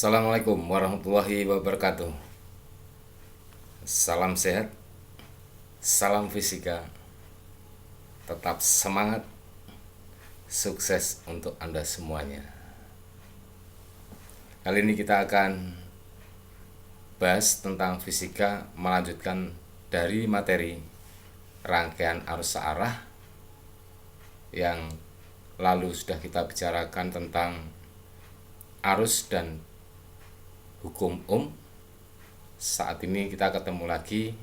Assalamualaikum warahmatullahi wabarakatuh. Salam sehat, salam fisika, tetap semangat, sukses untuk Anda semuanya. Kali ini kita akan bahas tentang fisika, melanjutkan dari materi rangkaian arus searah yang lalu sudah kita bicarakan tentang arus dan hukum Saat ini kita ketemu lagi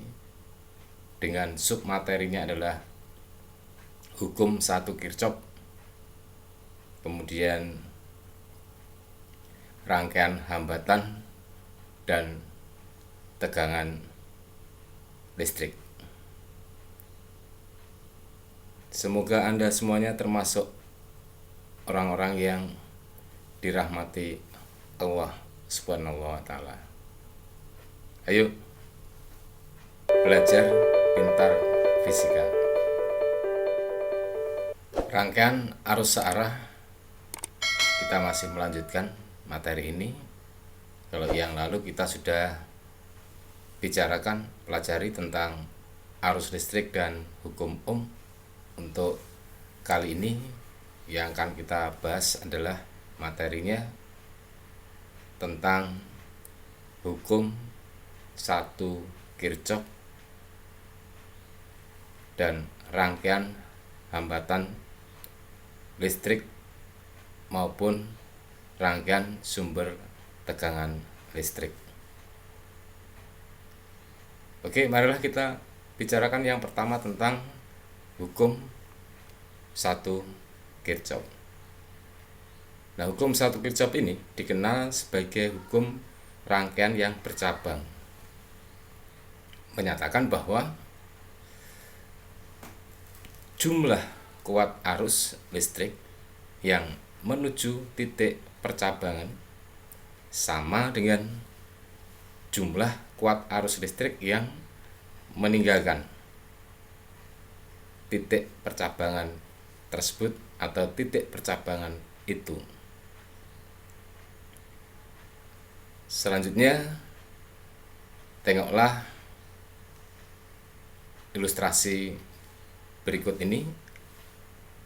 dengan submaterinya adalah hukum satu Kirchhoff, kemudian rangkaian hambatan dan tegangan listrik. Semoga Anda semuanya termasuk orang-orang yang dirahmati Allah Subhanahu wa Ta'ala. Ayo belajar pintar fisika. Rangkaian arus searah, kita masih melanjutkan materi ini. Kalau yang lalu kita sudah bicarakan, pelajari tentang arus listrik dan hukum Ohm. Untuk kali ini yang akan kita bahas adalah materinya tentang hukum satu Kirchhoff dan rangkaian hambatan listrik maupun rangkaian sumber tegangan listrik. Oke, marilah kita bicarakan yang pertama tentang hukum satu Kirchhoff. Nah, hukum satu Kirchhoff ini dikenal sebagai hukum rangkaian yang bercabang. Menyatakan bahwa jumlah kuat arus listrik yang menuju titik percabangan sama dengan jumlah kuat arus listrik yang meninggalkan titik percabangan tersebut atau titik percabangan itu. Selanjutnya, tengoklah ilustrasi berikut ini.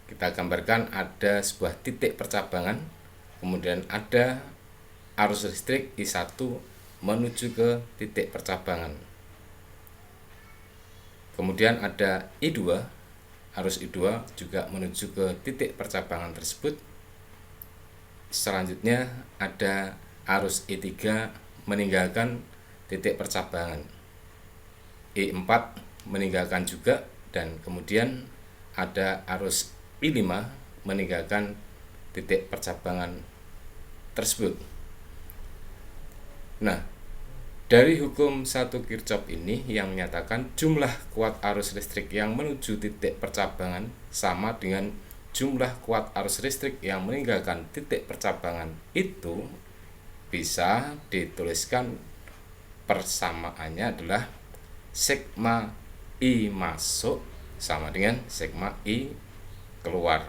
Kita gambarkan ada sebuah titik percabangan, kemudian ada arus listrik I1 menuju ke titik percabangan. Kemudian ada I2, arus I2 juga menuju ke titik percabangan tersebut. Selanjutnya ada arus I3 meninggalkan titik percabangan. I4 meninggalkan juga, dan kemudian ada arus I5 meninggalkan titik percabangan tersebut. Nah, dari hukum satu Kirchhoff ini yang menyatakan jumlah kuat arus listrik yang menuju titik percabangan sama dengan jumlah kuat arus listrik yang meninggalkan titik percabangan itu bisa dituliskan persamaannya adalah sigma I masuk sama dengan sigma I keluar,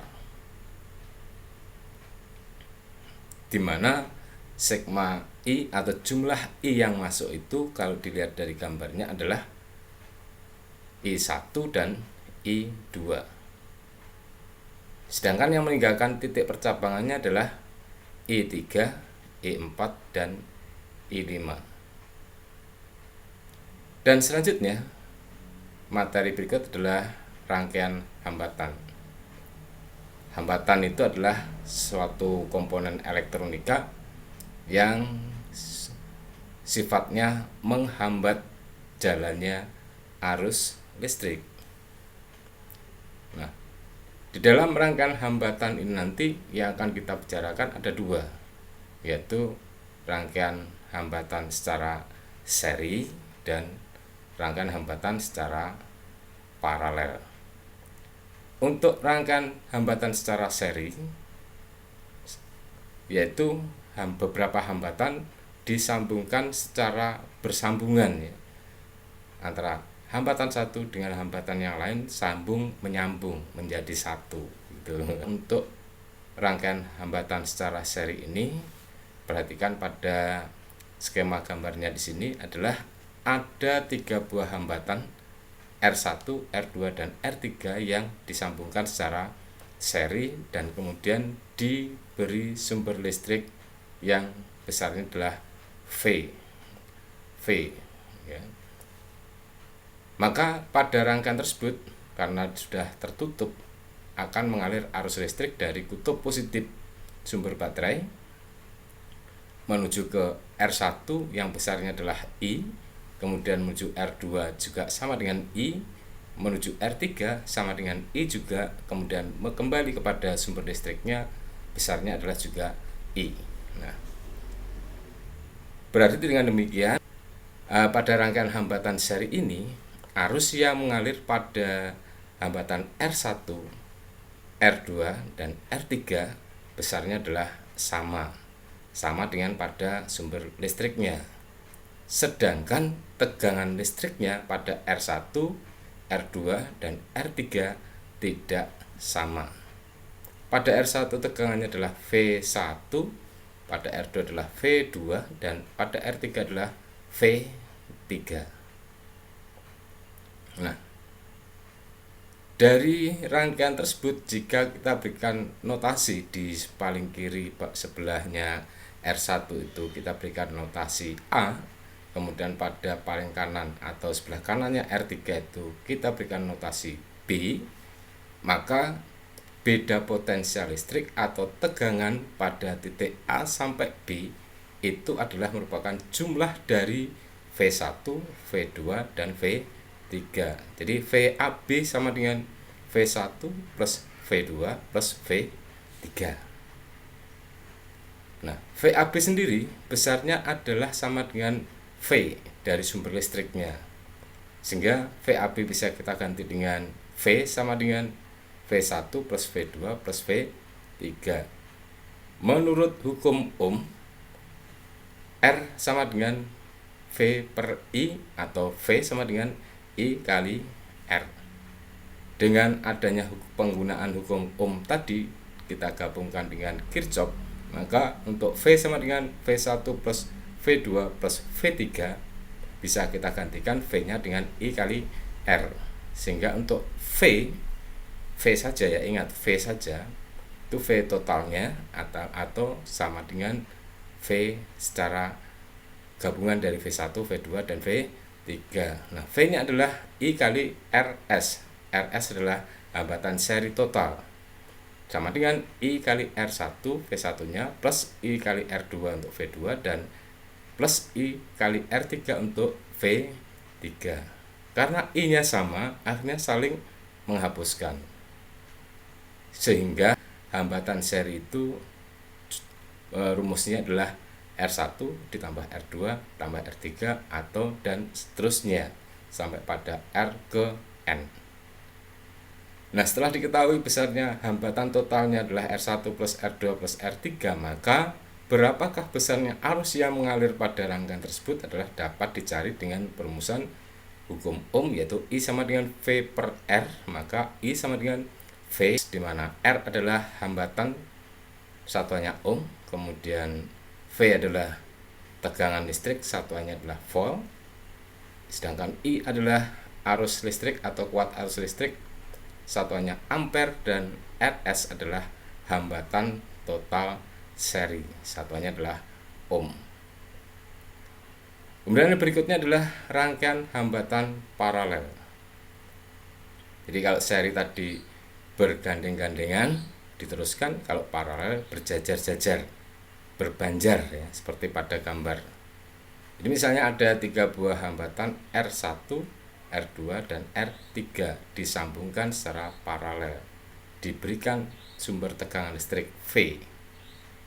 di mana sigma I atau jumlah I yang masuk itu kalau dilihat dari gambarnya adalah I1 dan I2. Sedangkan yang meninggalkan titik percabangannya adalah I3, I4 dan I5. Dan selanjutnya materi berikut adalah rangkaian hambatan. Hambatan itu adalah suatu komponen elektronika yang sifatnya menghambat jalannya arus listrik. Nah, di dalam rangkaian hambatan ini nanti yang akan kita bicarakan ada dua, yaitu rangkaian hambatan secara seri dan rangkaian hambatan secara paralel. Untuk rangkaian hambatan secara seri, yaitu beberapa hambatan disambungkan secara bersambungan, ya, antara hambatan satu dengan hambatan yang lain sambung menyambung menjadi satu gitu. Untuk rangkaian hambatan secara seri ini perhatikan pada skema gambarnya di sini adalah ada 3 buah hambatan R1, R2, dan R3 yang disambungkan secara seri dan kemudian diberi sumber listrik yang besarnya adalah V ya. Maka pada rangkaian tersebut karena sudah tertutup akan mengalir arus listrik dari kutub positif sumber baterai menuju ke R1 yang besarnya adalah I, kemudian menuju R2 juga sama dengan I, menuju R3 sama dengan I juga, kemudian kembali kepada sumber listriknya besarnya adalah juga I. Nah, berarti dengan demikian pada rangkaian hambatan seri ini arus yang mengalir pada hambatan R1, R2, dan R3 besarnya adalah sama dengan pada sumber listriknya. Sedangkan tegangan listriknya pada R1, R2, dan R3 tidak sama. Pada R1 tegangannya adalah V1, pada R2 adalah V2, dan pada R3 adalah V3. Nah, dari rangkaian tersebut jika kita berikan notasi di paling kiri sebelahnya R1 itu kita berikan notasi A, kemudian pada paling kanan atau sebelah kanannya R3 itu kita berikan notasi B, maka beda potensial listrik atau tegangan pada titik A sampai B itu adalah merupakan jumlah dari V1, V2, dan V3. Jadi VAB sama dengan V1 plus V2 plus V3. Nah, VAB sendiri besarnya adalah sama dengan V dari sumber listriknya. Sehingga VAB bisa kita ganti dengan V sama dengan V1 plus V2 plus V3. Menurut hukum Ohm, R sama dengan V per I atau V sama dengan I kali R. Dengan adanya penggunaan hukum Ohm tadi kita gabungkan dengan Kirchhoff, maka untuk V sama dengan V1 plus V2 plus V3 bisa kita gantikan V-nya dengan I kali R. Sehingga untuk V saja ya, ingat V saja itu V totalnya atau sama dengan V secara gabungan dari V1, V2, dan V3. Nah, V-nya adalah I kali RS. RS adalah hambatan seri total. Sama dengan I kali R1 V1-nya plus I kali R2 untuk V2 dan plus I kali R3 untuk V3. Karena I-nya sama, akhirnya saling menghapuskan. Sehingga hambatan seri itu rumusnya adalah R1 ditambah R2 tambah R3 atau dan seterusnya sampai pada R ke N. Nah, setelah diketahui besarnya hambatan totalnya adalah R1 plus R2 plus R3, maka berapakah besarnya arus yang mengalir pada rangkaian tersebut adalah dapat dicari dengan perumusan hukum Ohm, yaitu I sama dengan V per R. Maka I sama dengan V, di mana R adalah hambatan satuannya Ohm, kemudian V adalah tegangan listrik, satuannya adalah volt, sedangkan I adalah arus listrik atau kuat arus listrik, satuannya ampere, dan RS adalah hambatan total seri, satuannya adalah ohm. Kemudian yang berikutnya adalah rangkaian hambatan paralel. Jadi kalau seri tadi bergandeng-gandengan diteruskan, kalau paralel berjajar-jajar, berbanjar ya, seperti pada gambar. Jadi misalnya ada 3 buah hambatan R1, R2, dan R3 disambungkan secara paralel, diberikan sumber tegangan listrik V.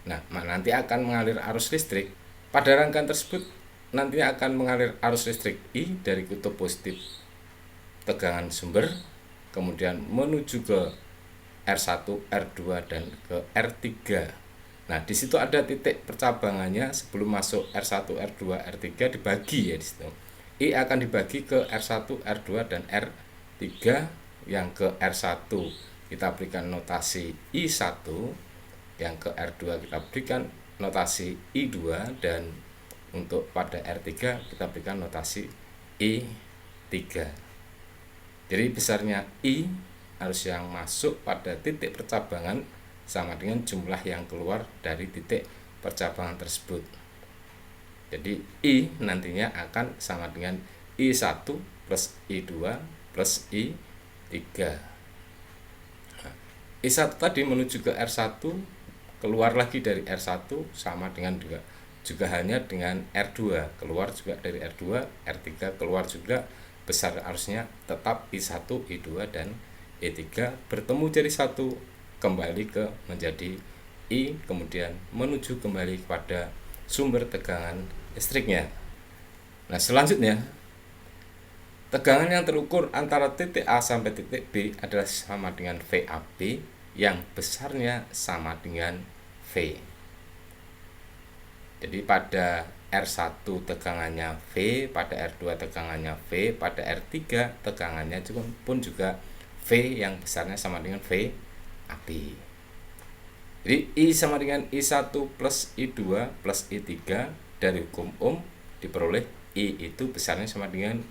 Nah, nanti akan mengalir arus listrik. Pada rangkaian tersebut nantinya akan mengalir arus listrik I dari kutub positif tegangan sumber, kemudian menuju ke R1, R2, dan ke R3. Nah, di situ ada titik percabangannya sebelum masuk R1, R2, R3 dibagi ya di situ. I akan dibagi ke R1, R2, dan R3. Yang ke R1 kita berikan notasi I1, yang ke R2 kita berikan notasi I2, dan untuk pada R3 kita berikan notasi I3. Jadi besarnya I arus yang masuk pada titik percabangan sama dengan jumlah yang keluar dari titik percabangan tersebut. Jadi I nantinya akan sama dengan I1 plus I2 plus I3. Nah, I1 tadi menuju ke R1, keluar lagi dari R1 sama dengan juga halnya dengan R2, keluar juga dari R2, R3 keluar juga, besar arusnya tetap I1, I2 dan I3 bertemu jadi satu, kembali ke menjadi I, kemudian menuju kembali kepada sumber tegangan listriknya. Nah, selanjutnya tegangan yang terukur antara titik A sampai titik B adalah sama dengan VAB yang besarnya sama dengan V. Jadi pada R1 tegangannya V, pada R2 tegangannya V, pada R3 tegangannya pun juga V yang besarnya sama dengan VAB. Jadi I sama dengan I1 plus I2 plus I3 dari hukum Ohm diperoleh I itu besarnya sama dengan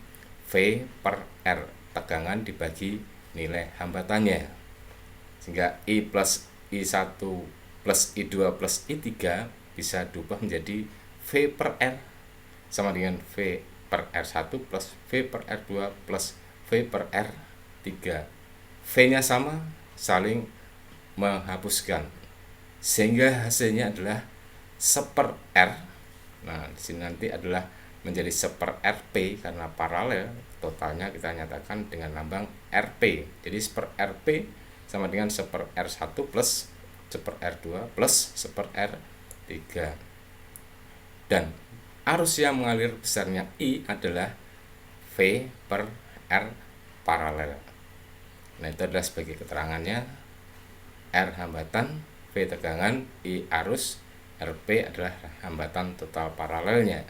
V per R, tegangan dibagi nilai hambatannya, sehingga I plus I1 plus I2 plus I3 bisa diubah menjadi V per R sama dengan V per R1 plus V per R2 plus V per R3. V nya sama, saling menghapuskan, sehingga hasilnya adalah 1/R. Nah, di sini nanti adalah menjadi 1/Rp karena paralel, totalnya kita nyatakan dengan lambang Rp. Jadi 1/Rp sama dengan 1/R1 plus 1/R2 plus 1/R3. Dan arus yang mengalir besarnya I adalah V per R paralel. Nah, itu adalah sebagai keterangannya. R hambatan, V tegangan, I arus, Rp adalah hambatan total paralelnya.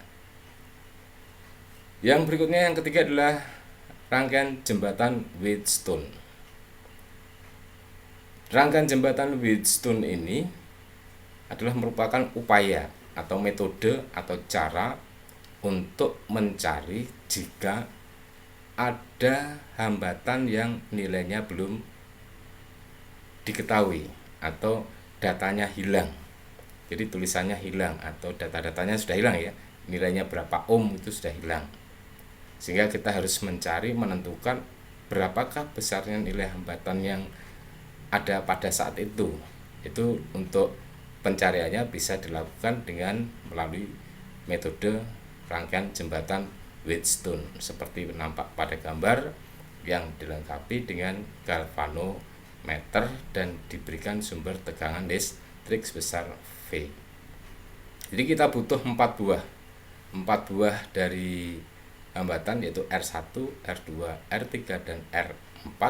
Yang berikutnya, yang ketiga adalah rangkaian jembatan Wheatstone. Rangkaian jembatan Wheatstone ini adalah merupakan upaya atau metode atau cara untuk mencari jika ada hambatan yang nilainya belum diketahui atau datanya hilang. Jadi tulisannya hilang atau data-datanya sudah hilang ya, nilainya berapa ohm itu sudah hilang, sehingga kita harus mencari, menentukan berapakah besarnya nilai hambatan yang ada pada saat itu. Itu untuk pencariannya bisa dilakukan dengan melalui metode rangkaian jembatan Wheatstone seperti nampak pada gambar yang dilengkapi dengan galvanometer dan diberikan sumber tegangan listrik sebesar V. Jadi kita butuh 4 buah dari hambatan, yaitu R1, R2, R3 dan R4.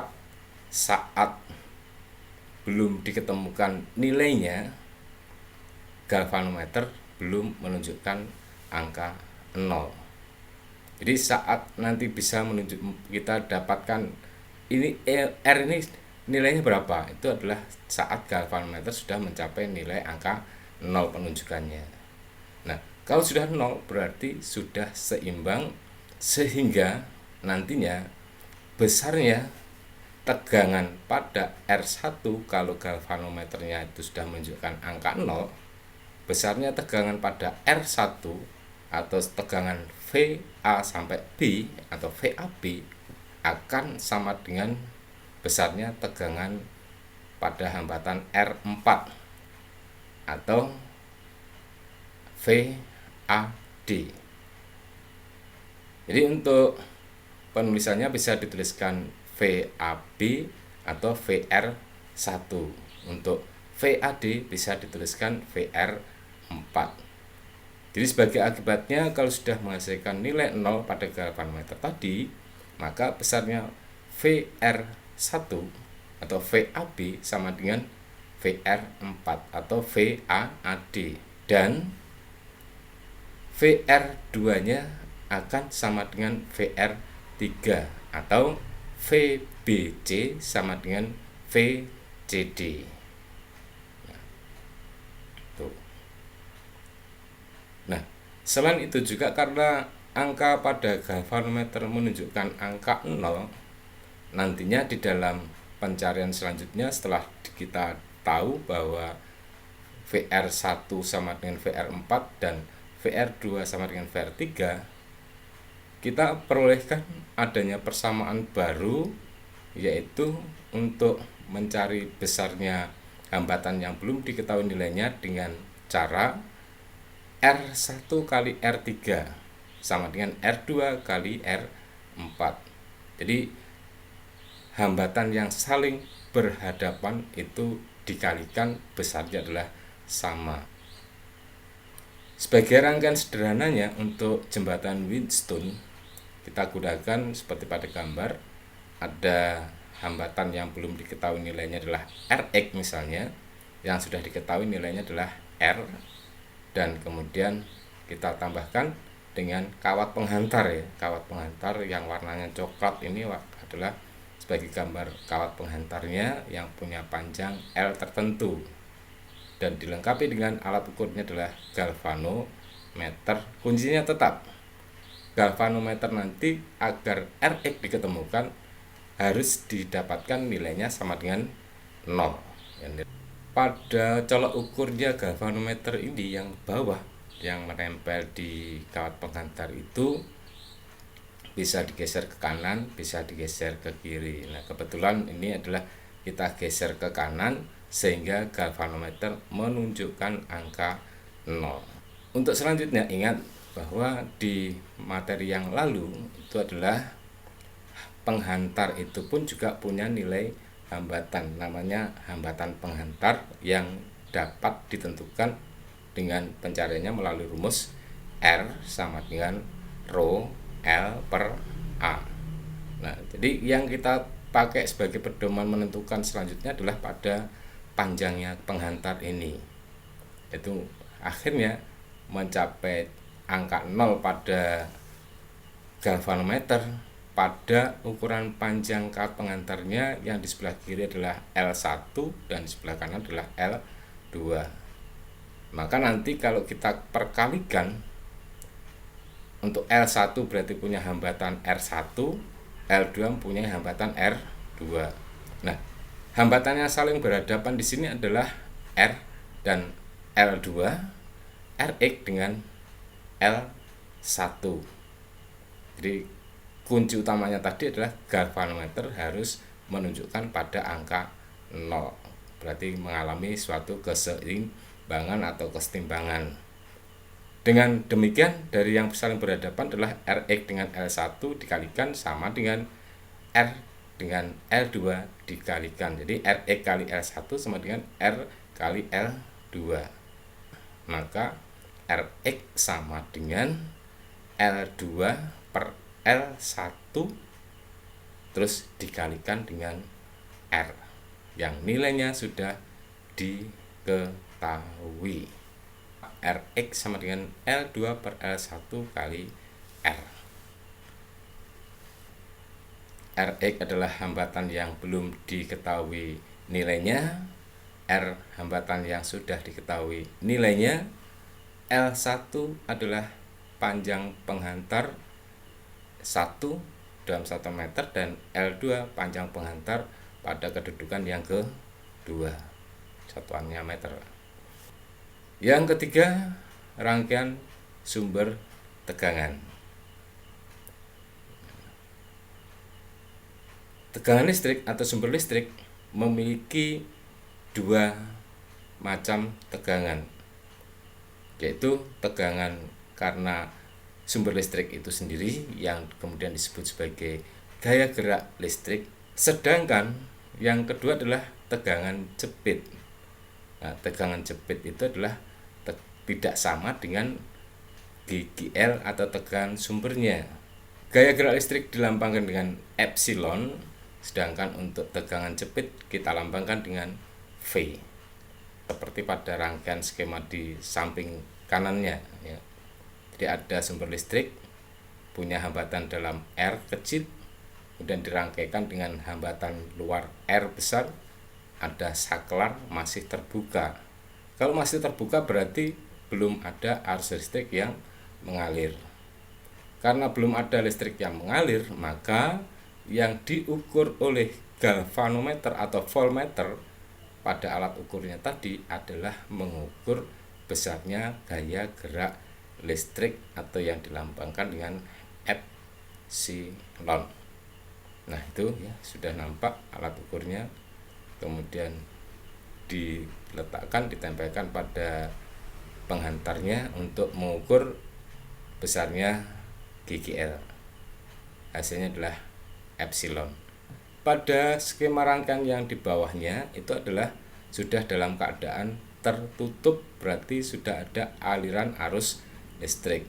Saat belum diketemukan nilainya, galvanometer belum menunjukkan angka 0. Jadi saat nanti bisa kita dapatkan ini R ini nilainya berapa, itu adalah saat galvanometer sudah mencapai nilai angka 0 penunjukannya. Nah, kalau sudah 0 berarti sudah seimbang, sehingga nantinya besarnya tegangan pada R1 kalau galvanometernya itu sudah menunjukkan angka 0, besarnya tegangan pada R1 atau tegangan VA sampai B atau VAB akan sama dengan besarnya tegangan pada hambatan R4 atau VAD. Jadi untuk penulisannya bisa dituliskan VAB atau VR1. Untuk VAD bisa dituliskan VR4. Jadi sebagai akibatnya, kalau sudah menghasilkan nilai 0 pada galvanometer tadi, maka besarnya VR1 atau VAB sama dengan VR4 atau VAAD, dan VR2-nya akan sama dengan VR3 atau VBC sama dengan VCD. Nah, tuh. Selain itu juga karena angka pada galvanometer menunjukkan angka 0, nantinya di dalam pencarian selanjutnya setelah kita tahu bahwa VR1 sama dengan VR4 dan VR2 sama dengan VR3, kita perolehkan adanya persamaan baru, yaitu untuk mencari besarnya hambatan yang belum diketahui nilainya dengan cara R1 kali R3 sama dengan R2 kali R4. Jadi hambatan yang saling berhadapan itu dikalikan besarnya adalah sama. Sebagai rangkaian sederhananya untuk jembatan Wheatstone, kita gunakan seperti pada gambar, ada hambatan yang belum diketahui nilainya adalah Rx misalnya, yang sudah diketahui nilainya adalah R, dan kemudian kita tambahkan dengan kawat penghantar ya. Kawat penghantar yang warnanya coklat ini adalah sebagai gambar kawat penghantarnya yang punya panjang L tertentu, dan dilengkapi dengan alat ukurnya adalah galvanometer. Kuncinya tetap galvanometer nanti agar Rx diketemukan harus didapatkan nilainya sama dengan 0. Pada colok ukurnya galvanometer ini yang bawah yang menempel di kawat penghantar itu bisa digeser ke kanan, bisa digeser ke kiri. Nah, kebetulan ini adalah kita geser ke kanan sehingga galvanometer menunjukkan angka 0. Untuk selanjutnya ingat bahwa di materi yang lalu itu adalah penghantar itu pun juga punya nilai hambatan, namanya hambatan penghantar yang dapat ditentukan dengan pencariannya melalui rumus R sama dengan rho L per A. Nah, jadi yang kita pakai sebagai pedoman menentukan selanjutnya adalah pada panjangnya penghantar ini. Itu akhirnya mencapai angka 0 pada galvanometer pada ukuran panjang kawat penghantarnya yang di sebelah kiri adalah L1 dan di sebelah kanan adalah L2. Maka nanti kalau kita perkalikan, untuk L1 berarti punya hambatan R1, L2 punya hambatan R2. Nah, hambatannya saling berhadapan di sini adalah R dan L2, Rx dengan L1. Jadi kunci utamanya tadi adalah galvanometer harus menunjukkan pada angka 0. Berarti mengalami suatu keseimbangan atau kesetimbangan. Dengan demikian, dari yang saling berhadapan adalah Rx dengan L1 dikalikan sama dengan R dengan L2 dikalikan. Jadi Rx kali L1 sama dengan R kali L2. Maka Rx sama dengan L2 per L1 terus dikalikan dengan R yang nilainya sudah diketahui. Rx sama dengan L2 per L1 kali R. Rx adalah hambatan yang belum diketahui nilainya, R hambatan yang sudah diketahui nilainya, L1 adalah panjang penghantar 1 dalam 1 meter dan L2 panjang penghantar pada kedudukan yang kedua, satuannya meter. Yang ketiga, rangkaian sumber tegangan. Tegangan listrik atau sumber listrik memiliki dua macam tegangan, yaitu tegangan karena sumber listrik itu sendiri yang kemudian disebut sebagai gaya gerak listrik, sedangkan yang kedua adalah tegangan jepit. Nah, tegangan jepit itu adalah tidak sama dengan GGL atau tegangan sumbernya. Gaya gerak listrik dilambangkan dengan epsilon, sedangkan untuk tegangan jepit kita lambangkan dengan V, seperti pada rangkaian skema di samping kanannya ya. Jadi ada sumber listrik punya hambatan dalam R kecil, kemudian dirangkaikan dengan hambatan luar R besar, ada saklar masih terbuka. Kalau masih terbuka berarti belum ada arus listrik yang mengalir. Karena belum ada listrik yang mengalir, maka yang diukur oleh galvanometer atau voltmeter pada alat ukurnya tadi adalah mengukur besarnya gaya gerak listrik atau yang dilambangkan dengan epsilon. Nah, itu ya sudah nampak alat ukurnya, kemudian diletakkan, ditempelkan pada penghantarnya untuk mengukur besarnya GGL. Hasilnya adalah epsilon. Pada skema rangkaian yang di bawahnya itu adalah sudah dalam keadaan tertutup, berarti sudah ada aliran arus listrik.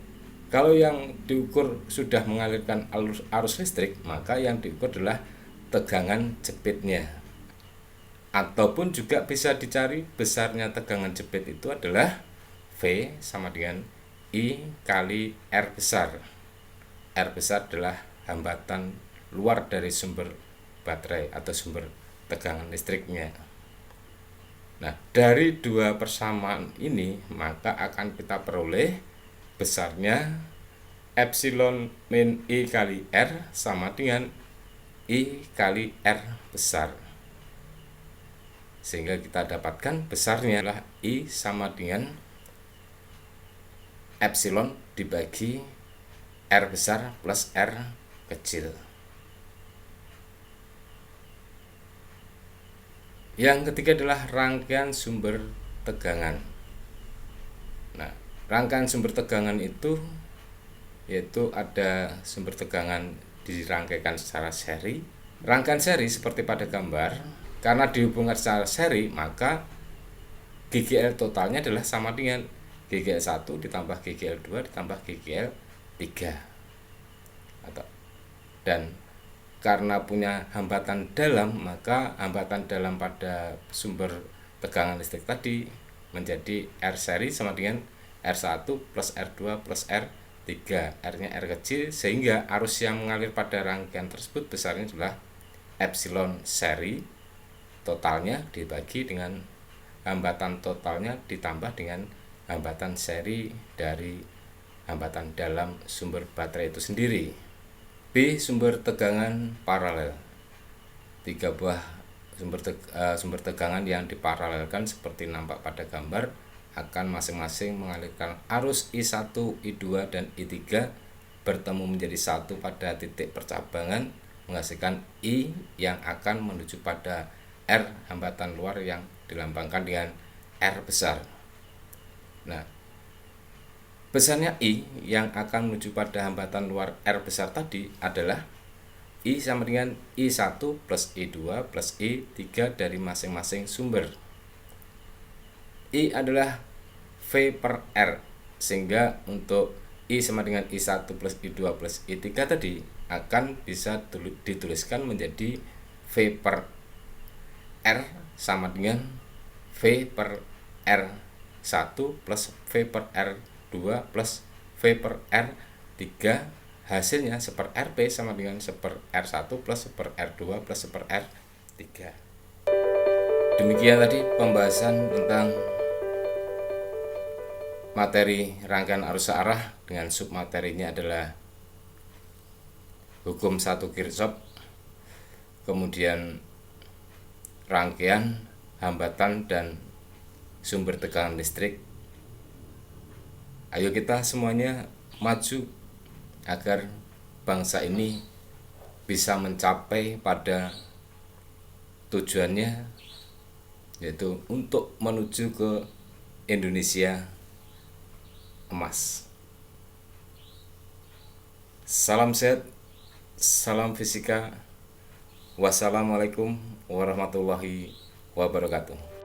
Kalau yang diukur sudah mengalirkan arus listrik, maka yang diukur adalah tegangan jepitnya. Ataupun juga bisa dicari besarnya tegangan jepit itu adalah V sama dengan I kali R besar. R besar adalah hambatan luar dari sumber baterai atau sumber tegangan listriknya. Nah, dari dua persamaan ini maka akan kita peroleh besarnya epsilon min I kali R sama dengan I kali R besar. Sehingga kita dapatkan besarnya adalah I sama dengan epsilon dibagi R besar plus R kecil. Yang ketiga adalah rangkaian sumber tegangan. Nah, rangkaian sumber tegangan itu yaitu ada sumber tegangan dirangkaikan secara seri. Rangkaian seri seperti pada gambar, karena dihubungkan secara seri maka GGL totalnya adalah sama dengan GGL 1 ditambah GGL 2 ditambah GGL 3. Dan karena punya hambatan dalam, maka hambatan dalam pada sumber tegangan listrik tadi menjadi R seri sama dengan R1 plus R2 plus R3. R-nya R kecil, sehingga arus yang mengalir pada rangkaian tersebut besarnya adalah epsilon seri totalnya dibagi dengan hambatan totalnya ditambah dengan hambatan seri dari hambatan dalam sumber baterai itu sendiri. B. Sumber tegangan paralel. 3 buah sumber tegangan yang diparalelkan seperti nampak pada gambar akan masing-masing mengalirkan arus I1, I2, dan I3 bertemu menjadi satu pada titik percabangan menghasilkan I yang akan menuju pada R hambatan luar yang dilambangkan dengan R besar. Nah, besarnya I yang akan menuju pada hambatan luar R besar tadi adalah I sama dengan I1 plus I2 plus I3 dari masing-masing sumber. I adalah V per R, sehingga untuk I sama dengan I1 plus I2 plus I3 tadi akan bisa dituliskan menjadi V per R sama dengan V per R1 plus V per R2 plus V per R3. Hasilnya seper RP sama dengan seper R1 plus seper R2 plus seper R3. Demikian tadi pembahasan tentang materi rangkaian arus searah dengan submaterinya adalah hukum 1 Kirchhoff, kemudian rangkaian, hambatan, dan sumber tegangan listrik. Ayo kita semuanya maju agar bangsa ini bisa mencapai pada tujuannya, yaitu untuk menuju ke Indonesia emas. Salam sehat, salam fisika. Wassalamualaikum warahmatullahi wabarakatuh.